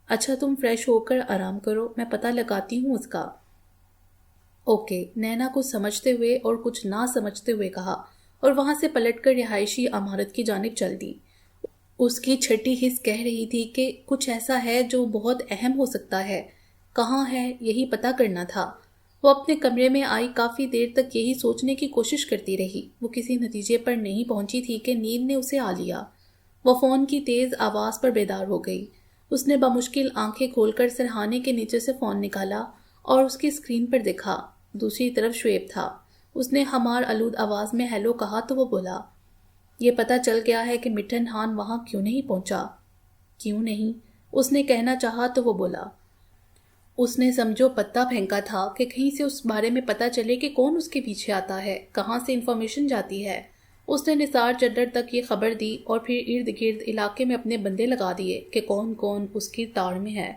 اچھا تم فریش ہو کر آرام کرو، میں پتہ لگاتی ہوں اس کا۔ اوکے، نینا کچھ سمجھتے ہوئے اور کچھ نہ سمجھتے ہوئے کہا، اور وہاں سے پلٹ کر رہائشی عمارت کی جانب چل دی۔ اس کی چھٹی حس کہہ رہی تھی کہ کچھ ایسا ہے جو بہت اہم ہو سکتا ہے۔ کہاں ہے یہی پتہ کرنا تھا۔ وہ اپنے کمرے میں آئی کافی دیر تک یہی سوچنے کی کوشش کرتی رہی۔ وہ کسی نتیجے پر نہیں پہنچی تھی کہ نیند نے اسے آ لیا۔ وہ فون کی تیز آواز پر بیدار ہو گئی۔ اس نے بمشکل آنکھیں کھول کر سرہانے کے نیچے سے فون نکالا اور اس کی اسکرین پر دیکھا۔ دوسری طرف شعیب تھا۔ اس نے ہمار آلود آواز میں ہیلو کہا تو وہ بولا، یہ پتہ چل گیا ہے کہ مٹھن خان وہاں کیوں نہیں پہنچا؟ کیوں نہیں؟ اس نے کہنا چاہا تو وہ بولا، اس نے سمجھو پتا پھینکا تھا کہ کہیں سے اس بارے میں پتہ چلے کہ کون اس کے پیچھے آتا ہے، کہاں سے انفارمیشن جاتی ہے۔ اس نے نثار چڈر تک یہ خبر دی اور پھر ارد گرد علاقے میں اپنے بندے لگا دیے کہ کون کون اس کی تاڑ میں ہے۔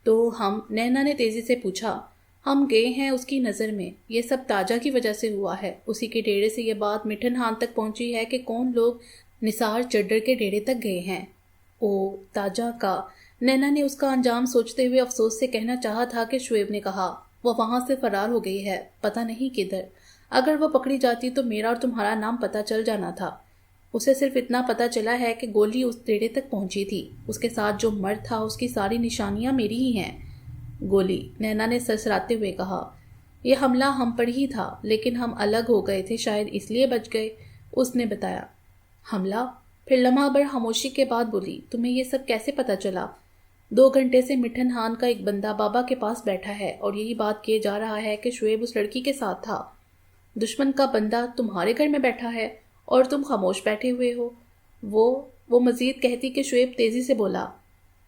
تو ہم، نینا نے تیزی سے پوچھا، ہم گئے ہیں اس کی نظر میں۔ یہ سب تاجہ کی وجہ سے ہوا ہے۔ اسی کے ڈیرے سے یہ بات مٹھن خان تک پہنچی ہے کہ کون لوگ نثار چڈر کے ڈیرے تک گئے ہیں۔ او، تاجہ کا؟ نینا نے اس کا انجام سوچتے ہوئے افسوس سے کہنا چاہا تھا کہ شعیب نے کہا، وہ وہاں سے فرار ہو گئی ہے، پتہ نہیں کدھر۔ اگر وہ پکڑی جاتی تو میرا اور تمہارا نام پتہ چل جانا تھا۔ اسے صرف اتنا پتہ چلا ہے کہ گولی اس ڈیرے تک پہنچی تھی۔ اس کے ساتھ جو مرد تھا اس کی ساری نشانیاں میری ہی ہیں۔ گولی؟ نینا نے سرسراتے ہوئے کہا، یہ حملہ ہم پر ہی تھا، لیکن ہم الگ ہو گئے تھے، شاید اس لیے بچ گئے۔ اس نے بتایا۔ حملہ؟ پھر لمحہ بھر خاموشی کے بعد بولی، تمہیں یہ سب کیسے پتہ چلا؟ 2 گھنٹے سے مٹھن خان کا ایک بندہ بابا کے پاس بیٹھا ہے اور یہی بات کیے جا رہا ہے کہ شعیب اس لڑکی کے ساتھ تھا۔ دشمن کا بندہ تمہارے گھر میں بیٹھا ہے اور تم خاموش بیٹھے ہوئے ہو۔ وہ مزید کہتی کہ شعیب تیزی سے بولا،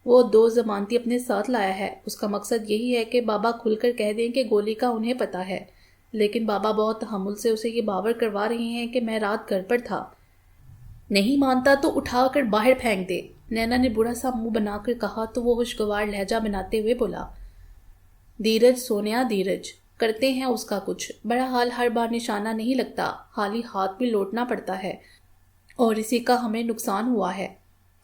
وہ 2 ضمانتی اپنے ساتھ لایا ہے۔ اس کا مقصد یہی ہے کہ بابا کھل کر کہہ دیں کہ گولی کا انہیں پتہ ہے، لیکن بابا بہت تحمل سے اسے یہ باور کروا رہے ہیں کہ میں رات گھر پر تھا۔ نہیں مانتا تو اٹھا کر باہر پھینک دے، نینا نے برا سا منہ بنا کر کہا تو وہ خوشگوار لہجہ بناتے ہوئے بولا، دھیرج سونیا، دھیرج، کرتے ہیں اس کا کچھ۔ بہرحال ہر بار نشانہ نہیں لگتا، خالی ہاتھ بھی لوٹنا پڑتا ہے، اور اسی کا ہمیں نقصان ہوا ہے۔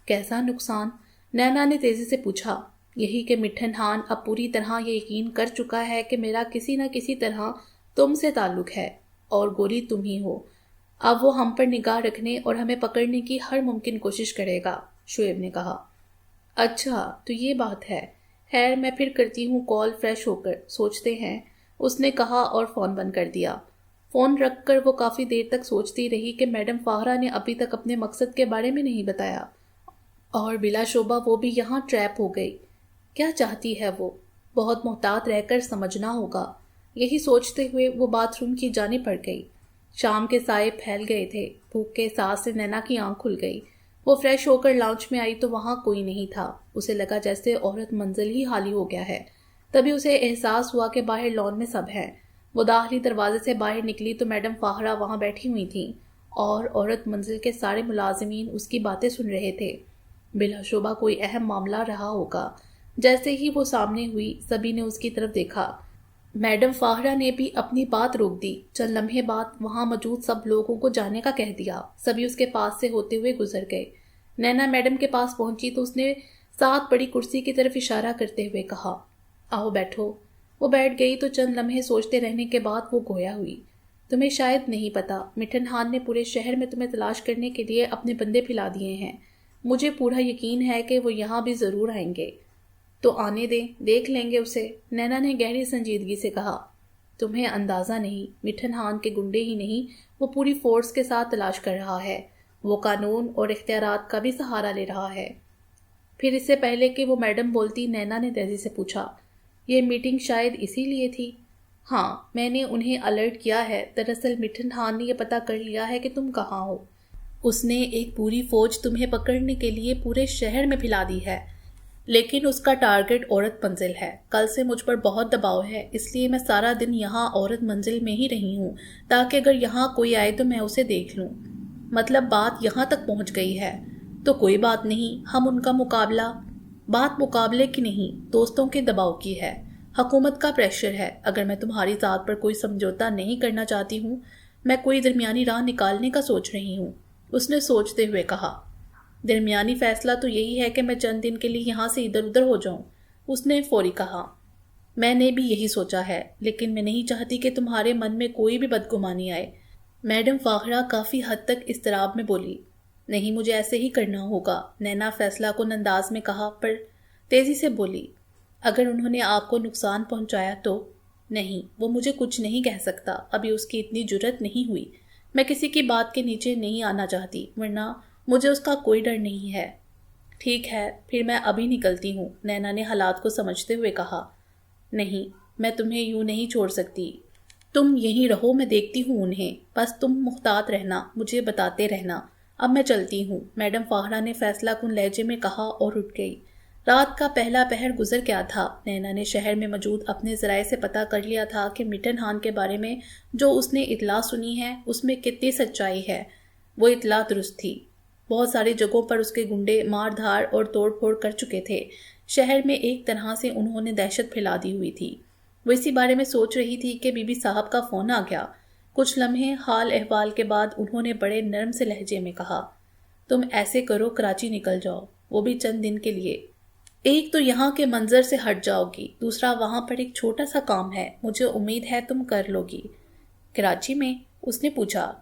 کیسا نقصان؟ نینا نے تیزی سے پوچھا۔ یہی کہ مٹھن خان اب پوری طرح یہ یقین کر چکا ہے کہ میرا کسی نہ کسی طرح تم سے تعلق ہے اور گولی تم ہی ہو۔ اب وہ ہم پر نگاہ رکھنے اور ہمیں پکڑنے کی ہر ممکن کوشش کرے گا، شعیب نے کہا۔ اچھا تو یہ بات ہے، خیر میں پھر کرتی ہوں کال، فریش ہو کر سوچتے ہیں، اس نے کہا اور فون بند کر دیا۔ فون رکھ کر وہ کافی دیر تک سوچتی رہی کہ میڈم فاہرہ نے ابھی تک اپنے مقصد کے بارے میں نہیں بتایا، اور بلا شبہ وہ بھی یہاں ٹریپ ہو گئی۔ کیا چاہتی ہے وہ؟ بہت محتاط رہ کر سمجھنا ہوگا۔ یہی سوچتے ہوئے وہ باتھ روم کی جانب بڑھ گئی۔ شام کے سائے پھیل گئے تھے۔ بھوک کے احساس سے نینا کی آنکھ کھل گئی۔ وہ فریش ہو کر لاؤنج میں آئی تو وہاں کوئی نہیں تھا۔ اسے لگا جیسے عورت منزل ہی خالی ہو گیا ہے۔ تبھی اسے احساس ہوا کہ باہر لان میں سب ہیں۔ وہ داخلی دروازے سے باہر نکلی تو میڈم فاہرہ وہاں بیٹھی ہوئی تھیں اور عورت منزل کے سارے ملازمین اس کی باتیں سن رہے تھے۔ بلا شبہ کوئی اہم معاملہ رہا ہوگا۔ جیسے ہی وہ سامنے ہوئی سبھی نے اس کی طرف دیکھا۔ میڈم فاہرہ نے بھی اپنی بات روک دی۔ چند لمحے بعد وہاں موجود سب لوگوں کو جانے کا کہہ دیا۔ سبھی اس کے پاس سے ہوتے ہوئے گزر گئے۔ نینا میڈم کے پاس پہنچی تو اس نے ساتھ پڑی کرسی کی طرف اشارہ کرتے ہوئے کہا، آؤ بیٹھو۔ وہ بیٹھ گئی تو چند لمحے سوچتے رہنے کے بعد وہ گویا ہوئی۔ تمہیں شاید نہیں پتا، مٹھن خان نے پورے شہر میں تمہیں تلاش کرنے کے لیے اپنے بندے پھیلا دیے ہیں۔ مجھے پورا یقین ہے کہ وہ یہاں بھی ضرور آئیں گے۔ تو آنے دیں، دیکھ لیں گے اسے، نینا نے گہری سنجیدگی سے کہا۔ تمہیں اندازہ نہیں، مٹھن خان کے گنڈے ہی نہیں، وہ پوری فورس کے ساتھ تلاش کر رہا ہے۔ وہ قانون اور اختیارات کا بھی سہارا لے رہا ہے۔ پھر اس سے پہلے کہ وہ میڈم بولتی، نینا نے تیزی سے پوچھا، یہ میٹنگ شاید اسی لیے تھی؟ ہاں، میں نے انہیں الرٹ کیا ہے۔ دراصل مٹھن خان نے یہ پتہ کر لیا ہے کہ تم کہاں ہو۔ اس نے ایک پوری فوج تمہیں پکڑنے کے لیے پورے شہر میں پھیلا دی ہے، لیکن اس کا ٹارگٹ عورت منزل ہے۔ کل سے مجھ پر بہت دباؤ ہے، اس لیے میں سارا دن یہاں عورت منزل میں ہی رہی ہوں، تاکہ اگر یہاں کوئی آئے تو میں اسے دیکھ لوں۔ مطلب بات یہاں تک پہنچ گئی ہے تو کوئی بات نہیں، ہم ان کا مقابلہ۔ بات مقابلے کی نہیں، دوستوں کے دباؤ کی ہے۔ حکومت کا پریشر ہے۔ اگر میں تمہاری ذات پر کوئی سمجھوتا نہیں کرنا چاہتی ہوں، میں کوئی درمیانی راہ نکالنے کا سوچ رہی ہوں، اس نے سوچتے ہوئے کہا۔ درمیانی فیصلہ تو یہی ہے کہ میں چند دن کے لیے یہاں سے ادھر ادھر ہو جاؤں، اس نے فوری کہا۔ میں نے بھی یہی سوچا ہے، لیکن میں نہیں چاہتی کہ تمہارے من میں کوئی بھی بدگمانی آئے۔ میڈم فاخرہ کافی حد تک اضطراب میں بولی۔ نہیں، مجھے ایسے ہی کرنا ہوگا، نینا فیصلہ کن انداز میں کہا، پر تیزی سے بولی، اگر انہوں نے آپ کو نقصان پہنچایا تو؟ نہیں، وہ مجھے کچھ نہیں کہہ سکتا، ابھی اس کی اتنی جرت نہیں ہوئی۔ میں کسی کی بات کے نیچے نہیں آنا چاہتی، ورنہ مجھے اس کا کوئی ڈر نہیں ہے۔ ٹھیک ہے، پھر میں ابھی نکلتی ہوں، نینا نے حالات کو سمجھتے ہوئے کہا۔ نہیں، میں تمہیں یوں نہیں چھوڑ سکتی، تم یہیں رہو، میں دیکھتی ہوں انہیں، بس تم محتاط رہنا، مجھے بتاتے رہنا۔ اب میں چلتی ہوں، میڈم فاہرہ نے فیصلہ کن لہجے میں کہا اور اٹھ گئی۔ رات کا پہلا پہر گزر گیا تھا۔ نینا نے شہر میں موجود اپنے ذرائع سے پتہ کر لیا تھا کہ مٹھن خان کے بارے میں جو اس نے اطلاع سنی ہے اس میں کتنی سچائی ہے۔ وہ اطلاع درست تھی۔ بہت ساری جگہوں پر اس کے گنڈے مار دھاڑ اور توڑ پھوڑ کر چکے تھے۔ شہر میں ایک طرح سے انہوں نے دہشت پھیلا دی ہوئی تھی۔ وہ اسی بارے میں سوچ رہی تھی کہ بی بی صاحب کا فون آ گیا۔ کچھ لمحے حال احوال کے بعد انہوں نے بڑے نرم سے لہجے میں کہا، تم ایسے کرو، کراچی نکل جاؤ، وہ بھی چند دن کے لیے۔ ایک تو یہاں کے منظر سے ہٹ جاؤ گی، دوسرا وہاں پر ایک چھوٹا سا کام ہے، مجھے امید ہے تم کر لو گی۔ کراچی میں؟ اس نے پوچھا۔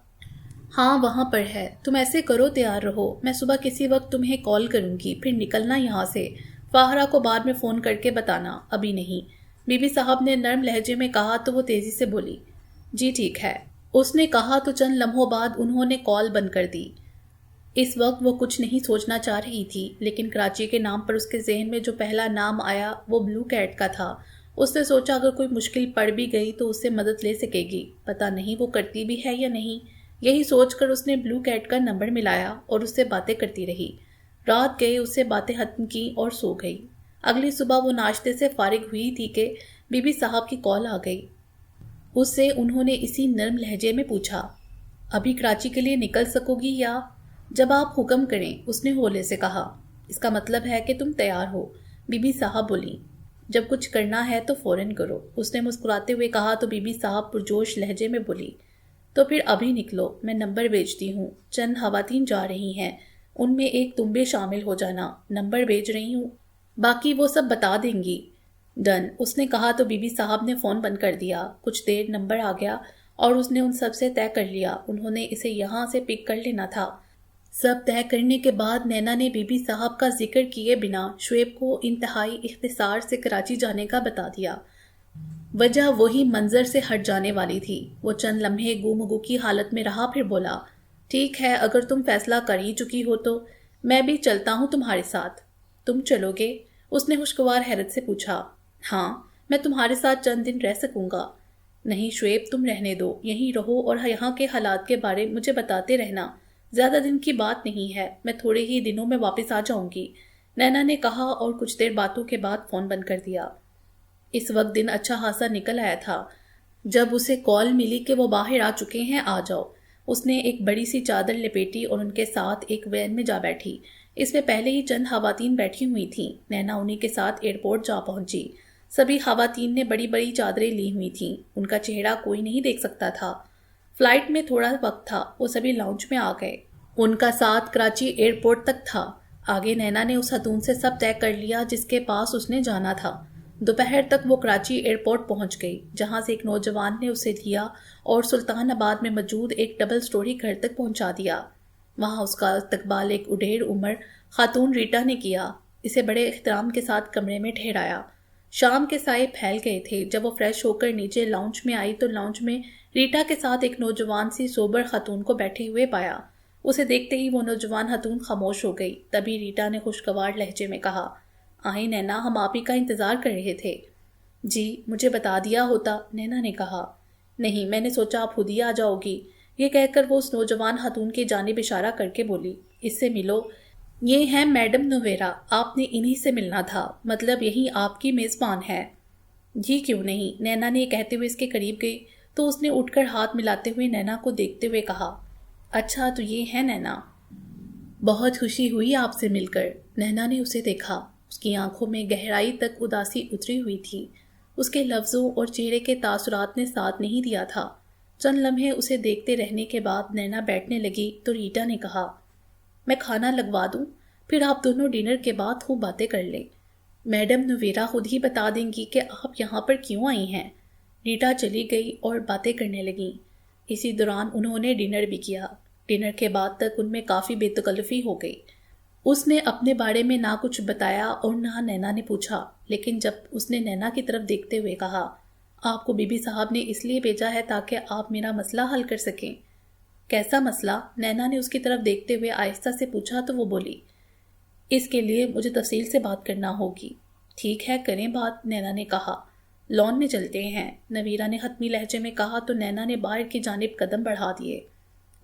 ہاں، وہاں پر ہے، تم ایسے کرو، تیار رہو، میں صبح کسی وقت تمہیں کال کروں گی، پھر نکلنا یہاں سے۔ فاہرہ کو بعد میں فون کر کے بتانا، ابھی نہیں۔ بی بی صاحب نے نرم لہجے میں کہا تو وہ تیزی سے بولی، جی ٹھیک ہے۔ اس نے کہا تو چند لمحوں بعد انہوں نے کال بند کر دی۔ اس وقت وہ کچھ نہیں سوچنا چاہ رہی تھی، لیکن کراچی کے نام پر اس کے ذہن میں جو پہلا نام آیا وہ بلو کیٹ کا تھا۔ اس نے سوچا اگر کوئی مشکل پڑ بھی گئی تو اس سے مدد لے سکے گی، پتہ نہیں وہ کرتی بھی ہے یا نہیں۔ یہی سوچ کر اس نے بلو کیٹ کا نمبر ملایا اور اس سے باتیں کرتی رہی۔ رات گئے، اس سے باتیں ختم کی اور سو گئی۔ اگلی صبح وہ ناشتے سے فارغ ہوئی تھی کہ بی بی صاحب کی کال آ گئی۔ اس سے انہوں نے اسی نرم لہجے میں پوچھا، ابھی کراچی کے لیے نکل سکو گی یا؟ جب آپ حکم کریں، اس نے ہولے سے کہا۔ اس کا مطلب ہے کہ تم تیار ہو، بی بی صاحب بولی۔ جب کچھ کرنا ہے تو فوراً کرو، اس نے مسکراتے ہوئے کہا تو بی بی صاحب پرجوش لہجے میں بولی، تو پھر ابھی نکلو، میں نمبر بھیجتی ہوں، چند خواتین جا رہی ہیں، ان میں ایک تم بھی شامل ہو جانا، نمبر بھیج رہی ہوں، باقی وہ سب بتا دیں گی۔ ڈن، اس نے کہا تو بی بی صاحب نے فون بند کر دیا۔ کچھ دیر نمبر آ گیا اور اس نے ان سب سے طے کر لیا، انہوں نے اسے یہاں سے پک کر لینا تھا۔ سب طے کرنے کے بعد نینا نے بی بی صاحب کا ذکر کیے بنا شعیب کو انتہائی اختصار سے کراچی جانے کا بتا دیا۔ وجہ وہی منظر سے ہٹ جانے والی تھی۔ وہ چند لمحے گو کی حالت میں رہا، پھر بولا، ٹھیک ہے، اگر تم فیصلہ کر ہی چکی ہو تو میں بھی چلتا ہوں تمہارے ساتھ۔ تم چلو گے؟ اس نے خوشگوار حیرت سے پوچھا۔ ہاں، میں تمہارے ساتھ چند دن رہ سکوں گا۔ نہیں شعیب، تم رہنے دو، یہیں رہو اور یہاں کے حالات کے بارے مجھے بتاتے رہنا، زیادہ دن کی بات نہیں ہے، میں تھوڑے ہی دنوں میں واپس آ جاؤں گی، نینا نے کہا اور کچھ دیر باتوں کے بعد فون بند کر دیا۔ اس وقت دن اچھا خاصا نکل آیا تھا۔ جب اسے کال ملی کہ وہ باہر آ چکے ہیں، آ جاؤ، اس نے ایک بڑی سی چادر لپیٹی اور ان کے ساتھ ایک وین میں جا بیٹھی۔ اس میں پہلے ہی چند خواتین بیٹھی ہوئی تھیں۔ نینا انہی کے ساتھ ایئرپورٹ جا پہنچی۔ سبھی خواتین نے بڑی بڑی چادریں لی ہوئی تھیں، ان کا چہرہ کوئی نہیں دیکھ سکتا تھا۔ فلائٹ میں تھوڑا وقت تھا، وہ سبھی لاؤنج میں آ گئے۔ ان کا ساتھ کراچی ایئرپورٹ تک تھا۔ آگے نینا نے اس خاتون سے سب طے کر لیا جس کے پاس اس نے جانا تھا۔ دوپہر تک وہ کراچی ایئرپورٹ پہنچ گئی، جہاں سے ایک نوجوان نے اسے لیا اور سلطان آباد میں موجود ایک ڈبل سٹوری گھر تک پہنچا دیا۔ وہاں اس کا استقبال ایک اڈیر عمر خاتون ریٹا نے کیا۔ اسے بڑے احترام کے ساتھ کمرے میں ٹھہرایا۔ شام کے سائے پھیل گئے تھے۔ جب وہ فریش ہو کر نیچے لاؤنج میں آئی تو لاؤنج میں ریٹا کے ساتھ ایک نوجوان سی سوبر خاتون کو بیٹھے ہوئے پایا۔ اسے دیکھتے ہی وہ نوجوان خاتون خاموش ہو گئی۔ تبھی ریٹا نے خوشگوار لہجے میں کہا، آئیں نینا، ہم آپ ہی کا انتظار کر رہے تھے۔ جی، مجھے بتا دیا ہوتا، نینا نے کہا۔ نہیں، میں نے سوچا آپ خود ہی آ جاؤ گی۔ یہ کہہ کر وہ اس نوجوان خاتون کی جانب اشارہ کر کے بولی، اس سے ملو، یہ ہیں میڈم نویرا، آپ نے انہی سے ملنا تھا، مطلب یہی آپ کی میزبان ہے۔ جی کیوں نہیں، نینا نے یہ کہتے ہوئے اس کے قریب گئی تو اس نے اٹھ کر ہاتھ ملاتے ہوئے نینا کو دیکھتے ہوئے کہا، اچھا تو یہ ہے نینا، بہت خوشی ہوئی آپ سے مل کر۔ نینا نے اسے دیکھا، اس کی آنکھوں میں گہرائی تک اداسی اتری ہوئی تھی۔ اس کے لفظوں اور چہرے کے تاثرات نے ساتھ نہیں دیا تھا۔ چند لمحے اسے دیکھتے رہنے کے بعد نینا بیٹھنے لگی تو ریٹا نے کہا، میں کھانا لگوا دوں، پھر آپ دونوں ڈنر کے بعد خوب باتیں کر لیں۔ میڈم نویرا خود ہی بتا دیں گی کہ آپ یہاں پر کیوں آئی ہیں۔ ریٹا چلی گئی اور باتیں کرنے لگیں۔ اسی دوران انہوں نے ڈنر بھی کیا۔ ڈنر کے بعد تک ان میں کافی بے تکلفی ہو گئی۔ اس نے اپنے بارے میں نہ کچھ بتایا اور نہ نینا نے پوچھا، لیکن جب اس نے نینا کی طرف دیکھتے ہوئے کہا، آپ کو بی بی صاحب نے اس لیے بھیجا ہے تاکہ آپ میرا مسئلہ حل کر سکیں۔ کیسا مسئلہ؟ نینا نے اس کی طرف دیکھتے ہوئے آہستہ سے پوچھا تو وہ بولی، اس کے لیے مجھے تفصیل سے بات کرنا ہوگی۔ ٹھیک ہے، کریں بات، نینا نے کہا۔ لان میں چلتے ہیں، نویرا نے حتمی لہجے میں کہا تو نینا نے باہر کی جانب قدم بڑھا دیے۔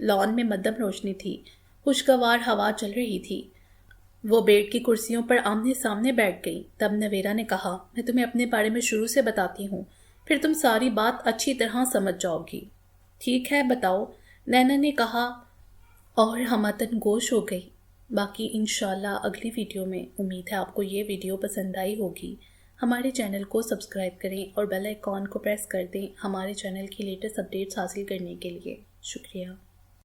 لان میں مدھم روشنی تھی، خوشگوار ہوا چل رہی تھی۔ وہ بیڈ کی کرسیوں پر آمنے سامنے بیٹھ گئی۔ تب نویرا نے کہا، میں تمہیں اپنے بارے میں شروع سے بتاتی ہوں، پھر تم ساری بات اچھی طرح سمجھ جاؤ گی۔ ٹھیک ہے، بتاؤ، نینا نے کہا اور ہمتن گوش ہو گئی۔ باقی انشاءاللہ اگلی ویڈیو میں۔ امید ہے آپ کو یہ ویڈیو پسند آئی ہوگی۔ ہمارے چینل کو سبسکرائب کریں اور بیل آئیکن کو پریس کر دیں ہمارے چینل کی لیٹسٹ اپڈیٹس حاصل کرنے کے لیے۔ شکریہ۔